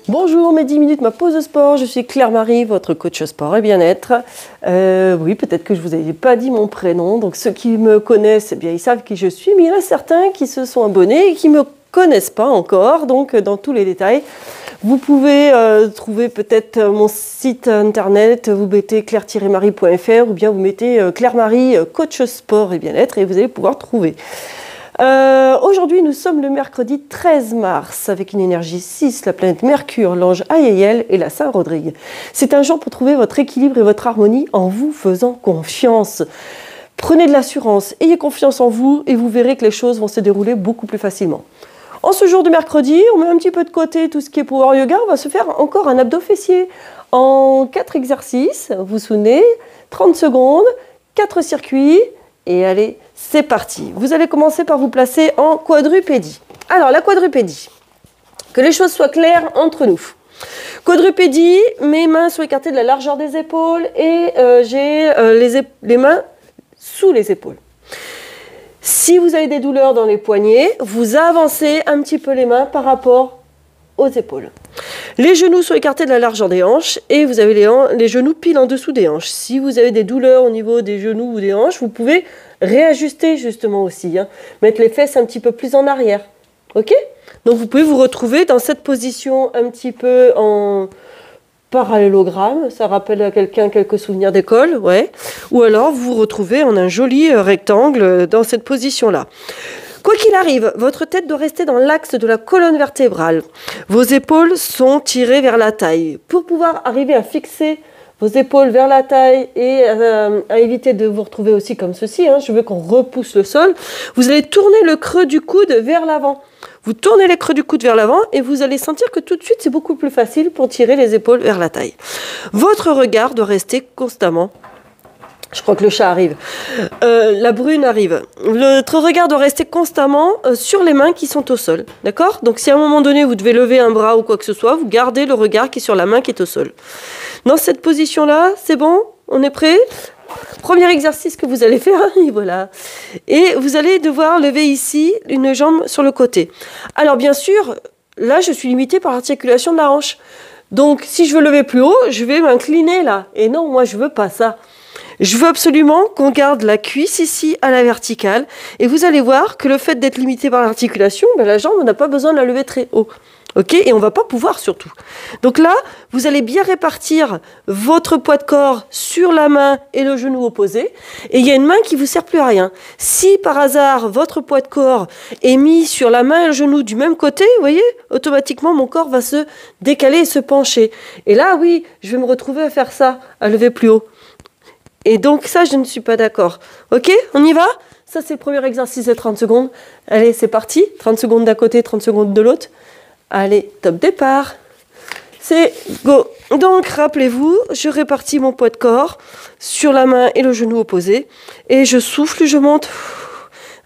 Bonjour, mes 10 minutes, ma pause de sport. Je suis Claire-Marie, votre coach sport et bien-être. Oui, peut-être que je vous avais pas dit mon prénom. Donc ceux qui me connaissent, eh bien, ils savent qui je suis. Mais il y en a certains qui se sont abonnés et qui me connaissent pas encore. Donc dans tous les détails, vous pouvez trouver peut-être mon site internet. Vous mettez claire-marie.fr ou bien vous mettez Claire-Marie, coach sport et bien-être et vous allez pouvoir trouver. Aujourd'hui, nous sommes le mercredi 13 mars avec une énergie 6, la planète Mercure, l'ange Aïeïel et la Saint Rodrigue. C'est un jour pour trouver votre équilibre et votre harmonie en vous faisant confiance. Prenez de l'assurance, ayez confiance en vous et vous verrez que les choses vont se dérouler beaucoup plus facilement. En ce jour de mercredi, on met un petit peu de côté tout ce qui est power yoga. On va se faire encore un abdos fessier en 4 exercices. Vous vous souvenez, 30 secondes, 4 circuits. Et allez, c'est parti. Vous allez commencer par vous placer en quadrupédie. Alors, la quadrupédie, que les choses soient claires entre nous. Quadrupédie, mes mains sont écartées de la largeur des épaules et j'ai les mains sous les épaules. Si vous avez des douleurs dans les poignets, vous avancez un petit peu les mains par rapport aux épaules. Les genoux sont écartés de la largeur des hanches et vous avez les genoux pile en dessous des hanches. Si vous avez des douleurs au niveau des genoux ou des hanches, vous pouvez réajuster justement aussi. Mettre les fesses un petit peu plus en arrière. Ok? Donc vous pouvez vous retrouver dans cette position un petit peu en parallélogramme. Ça rappelle à quelqu'un quelques souvenirs d'école. Ouais. Ou alors vous vous retrouvez en un joli rectangle dans cette position-là. Quoi qu'il arrive, votre tête doit rester dans l'axe de la colonne vertébrale. Vos épaules sont tirées vers la taille. Pour pouvoir arriver à fixer vos épaules vers la taille et à éviter de vous retrouver aussi comme ceci, je veux qu'on repousse le sol, vous allez tourner le creux du coude vers l'avant. Vous tournez les creux du coude vers l'avant et vous allez sentir que tout de suite, c'est beaucoup plus facile pour tirer les épaules vers la taille. Votre regard doit rester constamment. Je crois que le chat arrive. La brune arrive. Votre regard doit rester constamment sur les mains qui sont au sol. D'accord? Donc si à un moment donné, vous devez lever un bras ou quoi que ce soit, vous gardez le regard qui est sur la main qui est au sol. Dans cette position-là, c'est bon? On est prêt? Premier exercice que vous allez faire, et voilà. Et vous allez devoir lever ici une jambe sur le côté. Alors bien sûr, là, je suis limitée par l'articulation de la hanche. Donc si je veux lever plus haut, je vais m'incliner là. Et non, moi, je veux pas ça. Je veux absolument qu'on garde la cuisse ici à la verticale et vous allez voir que le fait d'être limité par l'articulation, la jambe n'a pas besoin de la lever très haut. Ok? Et on ne va pas pouvoir surtout. Donc là, vous allez bien répartir votre poids de corps sur la main et le genou opposé. Et il y a une main qui ne vous sert plus à rien. Si par hasard, votre poids de corps est mis sur la main et le genou du même côté, vous voyez, automatiquement, mon corps va se décaler et se pencher. Et là, oui, je vais me retrouver à faire ça, à lever plus haut. Et donc ça, je ne suis pas d'accord. Ok, on y va? Ça, c'est le premier exercice de 30 secondes. Allez, c'est parti. 30 secondes d'un côté, 30 secondes de l'autre. Allez, top départ. C'est go. Donc, rappelez-vous, je répartis mon poids de corps sur la main et le genou opposé. Et je souffle, je monte.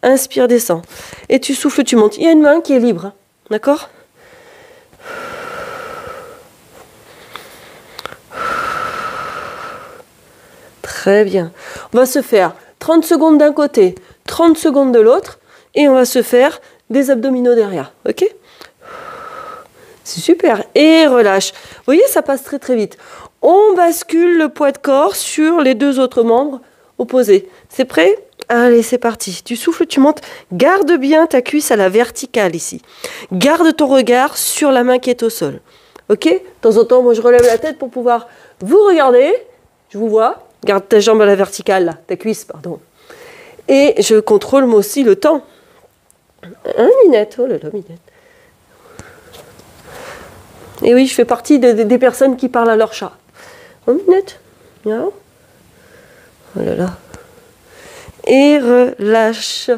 Inspire, descends. Et tu souffles, tu montes. Il y a une main qui est libre. D'accord? Très bien. On va se faire 30 secondes d'un côté, 30 secondes de l'autre, et on va se faire des abdominaux derrière. Ok? C'est super. Et relâche. Vous voyez, ça passe très très vite. On bascule le poids de corps sur les deux autres membres opposés. C'est prêt? Allez, c'est parti. Tu souffles, tu montes. Garde bien ta cuisse à la verticale ici. Garde ton regard sur la main qui est au sol. Ok? De temps en temps, moi je relève la tête pour pouvoir vous regarder. Je vous vois. Garde ta jambe à la verticale, là, ta cuisse, pardon. Et je contrôle moi aussi le temps. Minette, oh là là, minette. Et oui, je fais partie des personnes qui parlent à leur chat. Minette, miaou. Oh là là. Et relâche.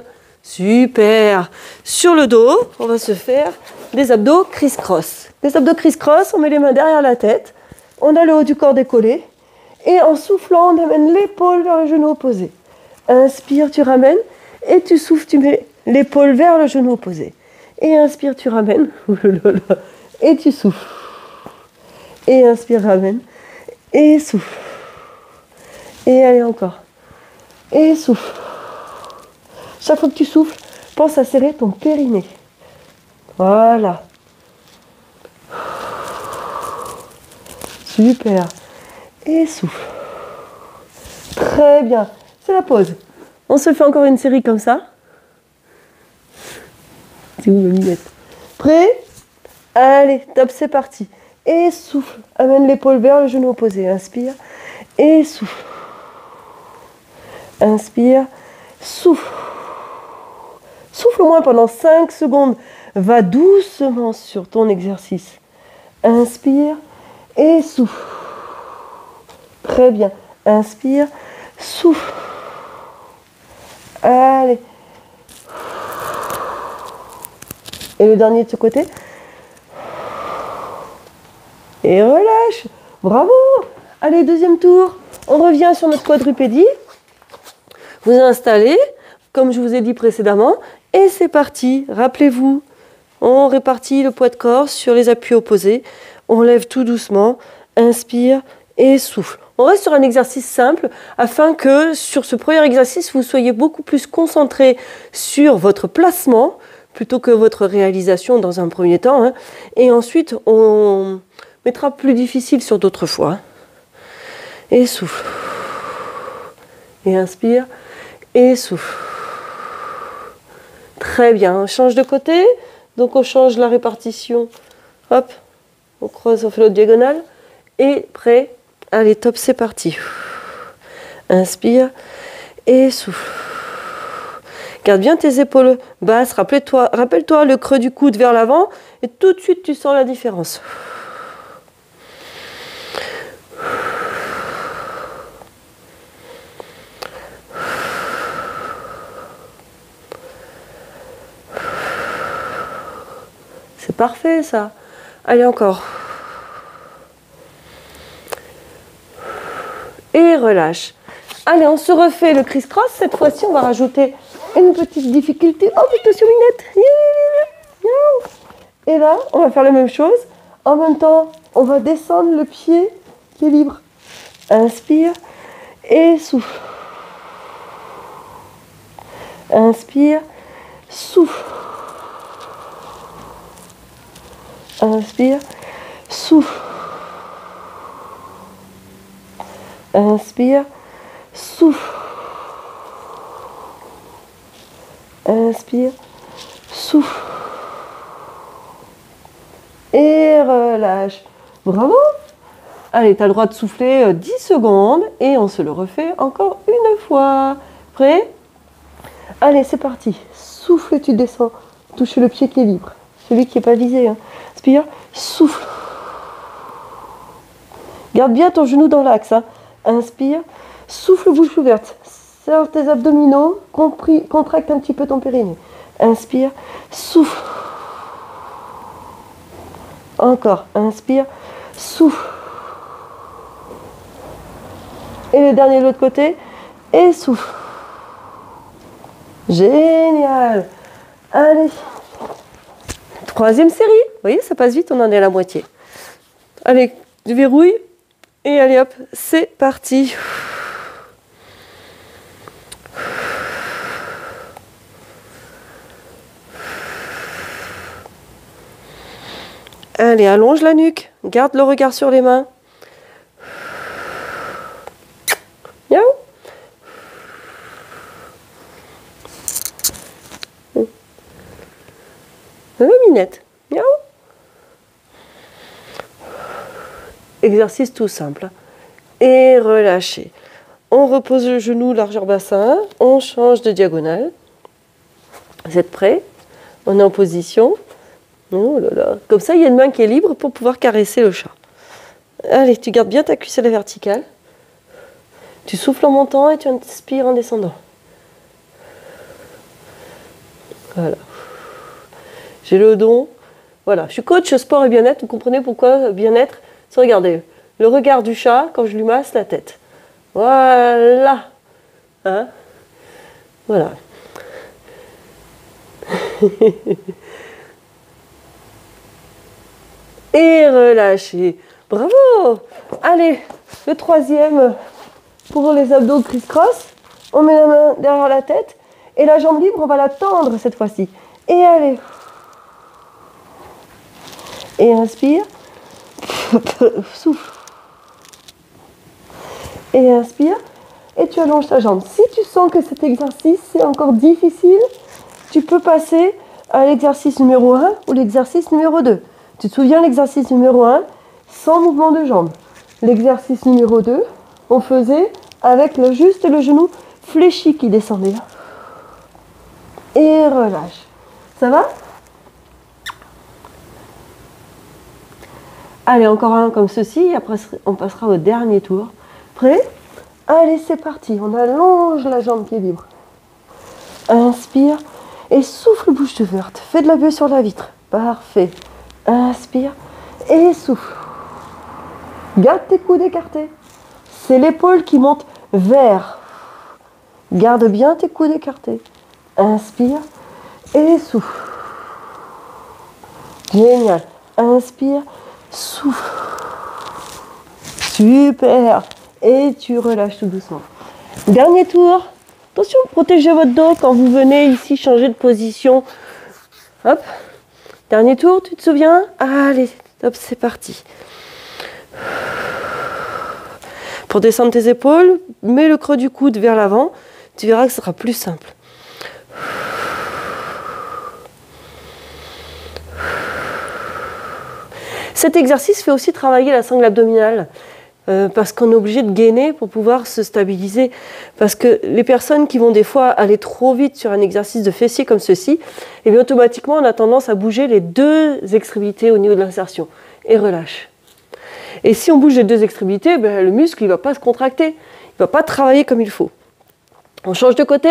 Super. Sur le dos, on va se faire des abdos criss-cross. Des abdos criss-cross, on met les mains derrière la tête. On a le haut du corps décollé. Et en soufflant, on amène l'épaule vers le genou opposé. Inspire, tu ramènes. Et tu souffles, tu mets l'épaule vers le genou opposé. Et inspire, tu ramènes. Et tu souffles. Et inspire, ramène. Et souffle. Et allez encore. Et souffle. Chaque fois que tu souffles, pense à serrer ton périnée. Voilà. Super. Et souffle. Très bien. C'est la pause. On se fait encore une série comme ça. C'est où ma minette? Prêt? Allez, top, c'est parti. Et souffle. Amène l'épaule vers le genou opposé. Inspire. Et souffle. Inspire. Souffle. Souffle au moins pendant 5 secondes. Va doucement sur ton exercice. Inspire et souffle. Très bien. Inspire, souffle. Allez. Et le dernier de ce côté. Et relâche. Bravo. Allez, deuxième tour. On revient sur notre quadrupédie. Vous installez, comme je vous ai dit précédemment. Et c'est parti. Rappelez-vous, on répartit le poids de corps sur les appuis opposés. On lève tout doucement. Inspire et souffle. On reste sur un exercice simple afin que sur ce premier exercice, vous soyez beaucoup plus concentré sur votre placement plutôt que votre réalisation dans un premier temps. Hein. Et ensuite, on mettra plus difficile sur d'autres fois. Et souffle. Et inspire et souffle. Très bien. On change de côté. Donc on change la répartition. Hop. On croise, on fait l'autre diagonale. Et prêt. Allez, top, c'est parti. Inspire et souffle. Garde bien tes épaules basses. Rappelle-toi le creux du coude vers l'avant. Et tout de suite, tu sens la différence. C'est parfait, ça. Allez, encore. Et relâche. Allez, on se refait le criss-cross. Cette fois-ci, on va rajouter une petite difficulté. Oh, attention, minette. Et là, on va faire la même chose. En même temps, on va descendre le pied qui est libre. Inspire et souffle. Inspire, souffle. Inspire, souffle. Inspire, souffle. Inspire, souffle. Et relâche. Bravo! Allez, tu as le droit de souffler 10 secondes et on se le refait encore une fois. Prêt? Allez, c'est parti. Souffle, tu descends. Touche le pied qui est libre. Celui qui n'est pas visé. Hein. Inspire, souffle. Garde bien ton genou dans l'axe. Hein. Inspire, souffle, bouche ouverte. Serre tes abdominaux, contracte un petit peu ton périnée. Inspire, souffle. Encore, inspire, souffle. Et le dernier de l'autre côté, et souffle. Génial. Allez. Troisième série. Vous voyez, ça passe vite, on en est à la moitié. Allez, je verrouille. Et allez hop, c'est parti. Allez, allonge la nuque. Garde le regard sur les mains. Miaou. Minette. Miaou. Exercice tout simple. Et relâchez. On repose le genou largeur bassin. On change de diagonale. Vous êtes prêts? On est en position. Oh là là. Comme ça, il y a une main qui est libre pour pouvoir caresser le chat. Allez, tu gardes bien ta cuisse à la verticale. Tu souffles en montant et tu inspires en descendant. Voilà. J'ai le don. Voilà, je suis coach sport et bien-être. Vous comprenez pourquoi bien-être? C'est regardez, le regard du chat quand je lui masse la tête. Voilà. Hein? Voilà. Et relâchez. Bravo. Allez, le troisième pour les abdos criss-cross. On met la main derrière la tête Et la jambe libre, on va la tendre cette fois-ci. Et allez. Et inspire. Souffle. Et inspire. Et tu allonges ta jambe. Si tu sens que cet exercice c'est encore difficile, tu peux passer à l'exercice numéro 1 ou l'exercice numéro 2. Tu te souviens l'exercice numéro 1 sans mouvement de jambe. L'exercice numéro 2, on faisait avec juste le genou fléchi qui descendait. Et relâche. Ça va? Allez, encore un comme ceci, et après on passera au dernier tour. Prêt? Allez, c'est parti. On allonge la jambe qui est libre. Inspire et souffle bouche ouverte. Fais de la buée sur la vitre. Parfait. Inspire et souffle. Garde tes coudes écartés. C'est l'épaule qui monte vers. Garde bien tes coudes écartés. Inspire et souffle. Génial. Inspire, souffle. Super. Et tu relâches tout doucement. Dernier tour. Attention, protégez votre dos quand vous venez ici changer de position. Hop. Dernier tour, tu te souviens? Allez, hop, c'est parti. Pour descendre tes épaules, mets le creux du coude vers l'avant. Tu verras que ce sera plus simple. Cet exercice fait aussi travailler la sangle abdominale. Parce qu'on est obligé de gainer pour pouvoir se stabiliser. Parce que les personnes qui vont des fois aller trop vite sur un exercice de fessier comme ceci, et bien automatiquement on a tendance à bouger les deux extrémités au niveau de l'insertion. Et relâche. Et si on bouge les deux extrémités, ben, le muscle ne va pas se contracter. Il ne va pas travailler comme il faut. On change de côté.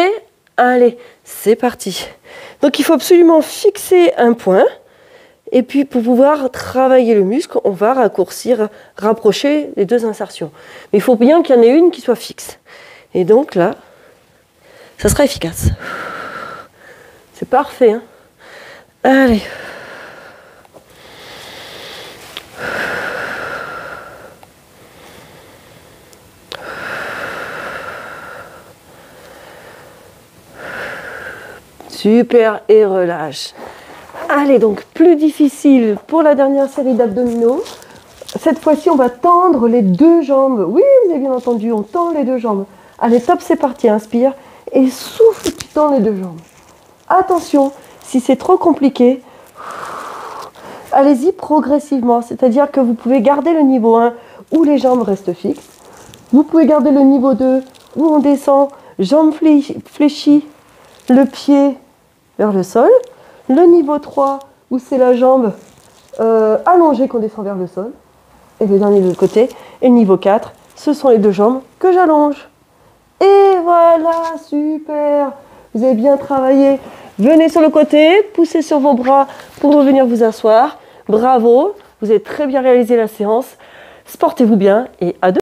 Allez, c'est parti. Donc il faut absolument fixer un point. Et puis, pour pouvoir travailler le muscle, on va raccourcir, rapprocher les deux insertions. Mais il faut bien qu'il y en ait une qui soit fixe. Et donc là, ça sera efficace. C'est parfait, hein? Allez. Super, et relâche. Allez, donc plus difficile pour la dernière série d'abdominaux. Cette fois-ci, on va tendre les deux jambes. Oui, vous avez bien entendu, on tend les deux jambes. Allez, top, c'est parti, inspire. Et souffle, tu tends les deux jambes. Attention, si c'est trop compliqué, allez-y progressivement. C'est-à-dire que vous pouvez garder le niveau 1 où les jambes restent fixes. Vous pouvez garder le niveau 2 où on descend, jambes fléchies, le pied vers le sol. Le niveau 3, où c'est la jambe allongée qu'on descend vers le sol. Et le dernier de l'autre côté. Et le niveau 4, ce sont les deux jambes que j'allonge. Et voilà, super. Vous avez bien travaillé. Venez sur le côté, poussez sur vos bras pour revenir vous asseoir. Bravo, vous avez très bien réalisé la séance. Sportez-vous bien et à demain.